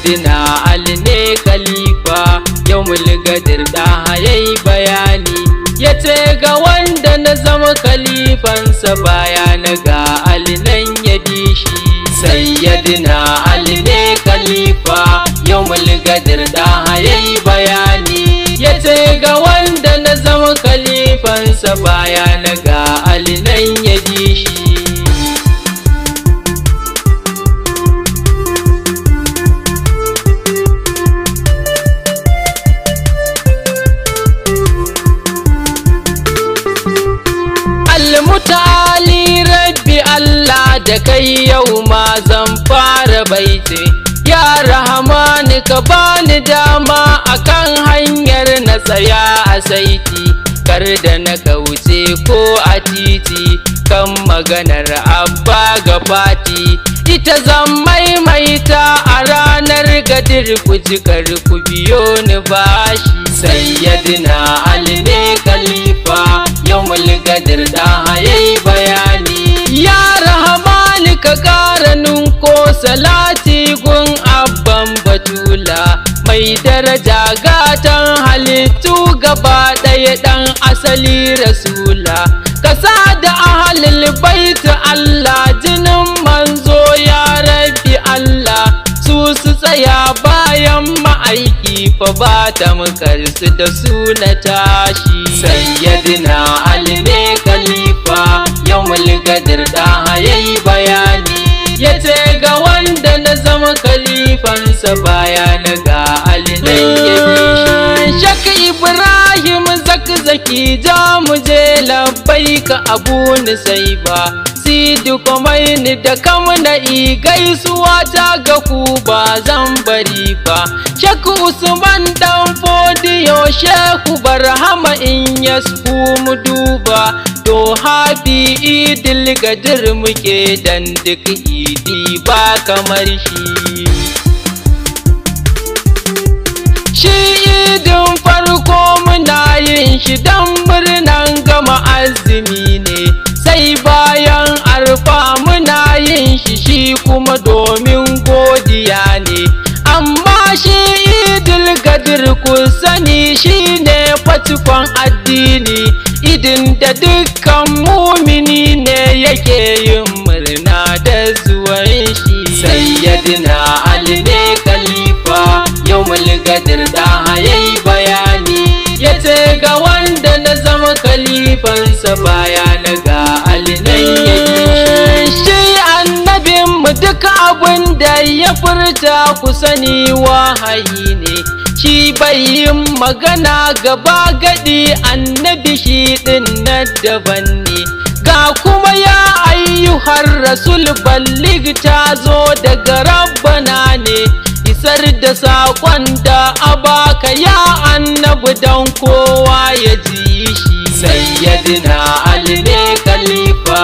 sayyidina Ali ne khalifa Yaumul Gadir da yayi bayani yace ga wanda na zama khalifansa baya na ga Ali nan ya bi shi sayyidina Ali ne khalifa Yaumul Gadir da yayi bayani yace ga wanda na zama khalifansa baya na ga Ali nan ya bi shi Mutali rabbi Allah da kai yau ma zan fara baiti ya rahman ka bani dama akan hanyar na tsaya a saiti kar da na kauce ko a titi kan maganar abba ga fati ita zan maimaita a ranar Gadir ku jikar ku biyo ni bashi sayyidina Ali ne khalifa Yaumul Gadir da yayi bayani ya rahman ka ƙara ninko salati gun abban batula mai daraja gatan halittu gaba ɗaya ɗan asali rasula kasa da ahlul bait Allah jinin manzo ya rabbi Allah su tsaya bayan ma'aiki fa ba ta mukarsu da suna tashi sayyidina Ali ne khalifa Yaumul Gadir da yayi bayani yace ga wanda na zama khalifansa baya na ga Ali nan ya bi shi Shak Ibrahim zakzaki ja mu je labbaika abun sai ba Sidi Komaini da kamna gaisuwa ta ga ku ba zan bari ba Shak Usman dan Fodiyo Shehu Barhama in yasku mu duba to habi idil Gadir muke dan duk idi ba kamar shi idin farko muna yin shi dan murnan gama azumi ne sai bayan arfa muna yin shi kuma domin godiya ne amma shi idil Gadir ku sani shine fatikon addini idin da dukkan mumini ne yake yin murna da zuwan shi sayyidina Ali ne khalifa Yaumul Gadir da yayi bayani yace ga wanda na zama khalifansa baya na ga Ali nan ya bi shi annabin mu duk abin da ya furta ku sani wahayi ne shi bai yin magana gaba gadi annabi shi din na daban ne ga kuma ya ayyuhar rasul ballig ta zo daga rabbana ne isar da saƙon da abaka ya annabi dan kowa ya ji shi sayyidina Ali ne khalifa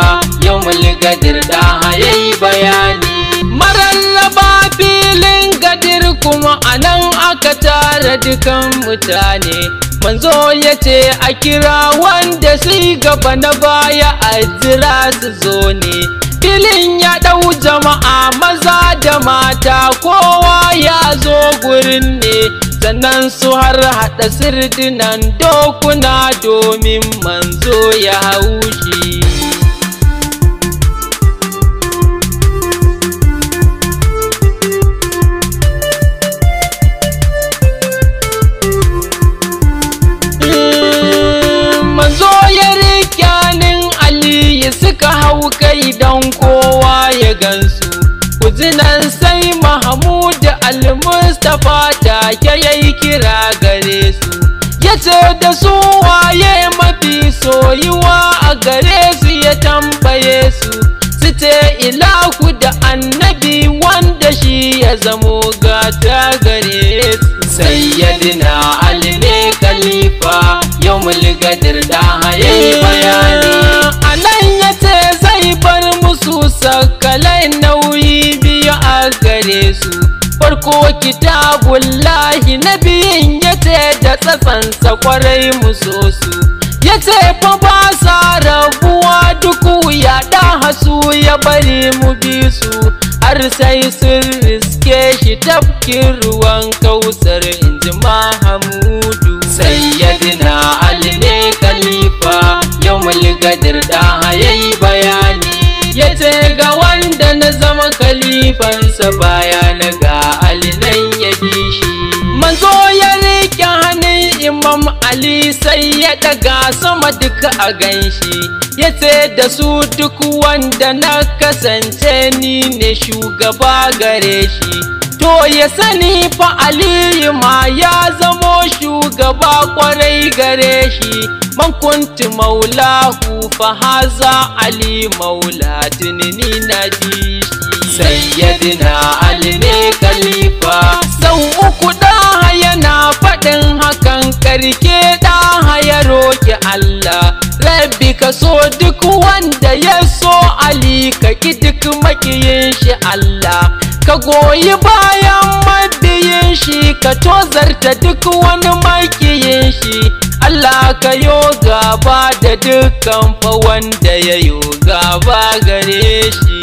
Yaumul Gadir da yayi bayani mararraba filin Gadir kuma anan aka tara dukan mutane manzo yace a kira wanda sai gaba na baya a jira su zo ne filin ya ɗau jama'a maza da mata kowa ya zo gurin ne sannan su har haɗa sirdinan dokuna domin manzo ya haushi manzo ya rikyanin Aliyu suka hau kai don kowa ya gansu kuzinan sai Mahmud Al-Mustafa take yayi kira gare su yace da su waye mafi soyuwa a gare su ya tambaye su ce ilahu da annabi wanda shi ya zamo gata gare su sayyidina Ali ne khalifa Yaumul Gadir da yayi bayani anan yace zai bar musu sakalai nauyi biyu a gare su farko kitabullahi nabiyin yace da tsatsansa kwarai muso su ya ce fa ba sa rabuwa duk ya da hasu ya bari mu bi su har sai sun riske shi tafkin ruwan kausar inji Mahamudu. Sayyidina Ali ne khalifa Yaumul Gadir da yayi bayani ya ce ga wanda na zama khalifansa baya na ga Ali nan ya bi shi. Manzo ya rike hannun Imam Ali sai ya daga sama duka a ganshi ya ce da su duk wanda na kasance ni ne shugaba gare shi to ya sani fa Aliyu ma ya zamo shugaba kwarai gare shi. Man kunti maulahu fa haza Ali maula tunini na ji shi. Sayyidina Ali ne khalifa sau uku ɗaha yana faɗin hakan karke ɗaha ya roƙi Allah Rabbi ka so duk wanda ya so Ali ka ƙi duk maƙiyin shi Allah ka goyi bayan mabiyin shi ka tozarta duk wani maƙiyin shi Allah ka yo gaba da dukkan fa wanda ya yo gaba gare shi.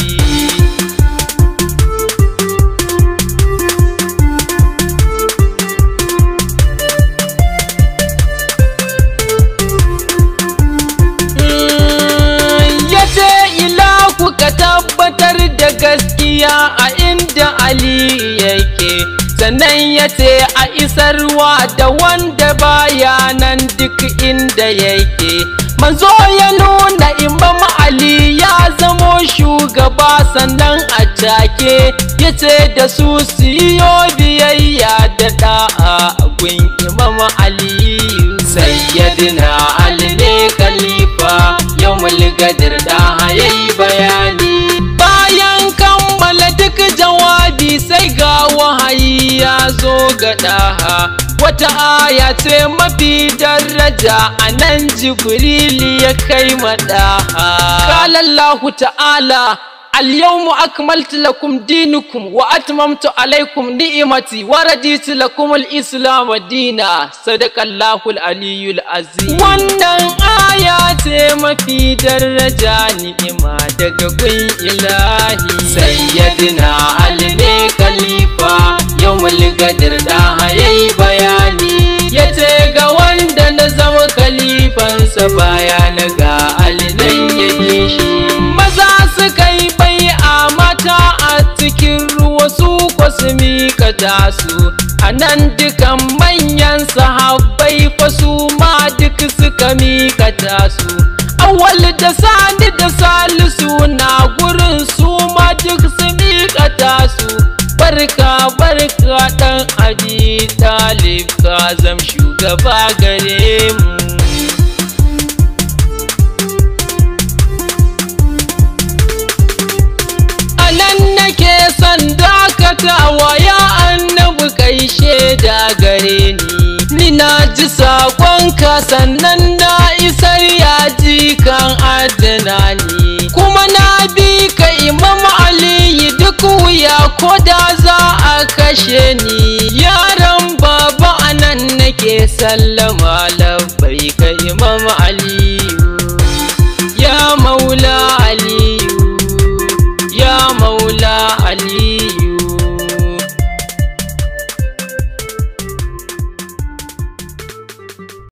Ka tabbatar da gaskiya a inda Ali yake sannan ya ce a isarwa da wanda baya nan duk inda yake. Manzo ya nuna Imam Ali ya zamo shugaba sannan a take ya ce da su siyo biyayya da da'a gun Imam Ali. Sayyidina Ali ne khalifa Yaumul Gadir da yayi bayani bayan kammala duk jawabi sai ga wahayi ya zo ga ɗaha wata aya ce mafi daraja anan Jibril ya kai ma ɗaha. Qala Allahu ta'ala اليوم أكملت لكم دينكم وأتممت عليكم نعمتي ورضيت لكم الإسلام دينا صدق الله العلي العظيم. wannan aya ce mafi daraja ni'ima daga gun ilahi. Sayyidina Ali ne khalifa Yaumul Gadir da yayi bayani ya ce ga wanda na zama khalifansa baya na ga Ali nan ya bi shi. Maza suka yi mata a cikin ruwa su kwasu miƙa tasu a nan dukan manyan sahabbai fa su ma duk suka miƙa tasu. Awwal da Sani da Salisu na gurin su ma duk su miƙa tasu. Barka barka ɗan Abi Talib ka zam shugaba gare mu. Dakatawa ya annabi kai shaida gare ni na ji saƙonka sannan na isar ya ji kan adnani kuma na bi ka Imam Ali duk wuya ko da za a kashe ni. Yaran baba anan nake sallama labbaika Imam Ali.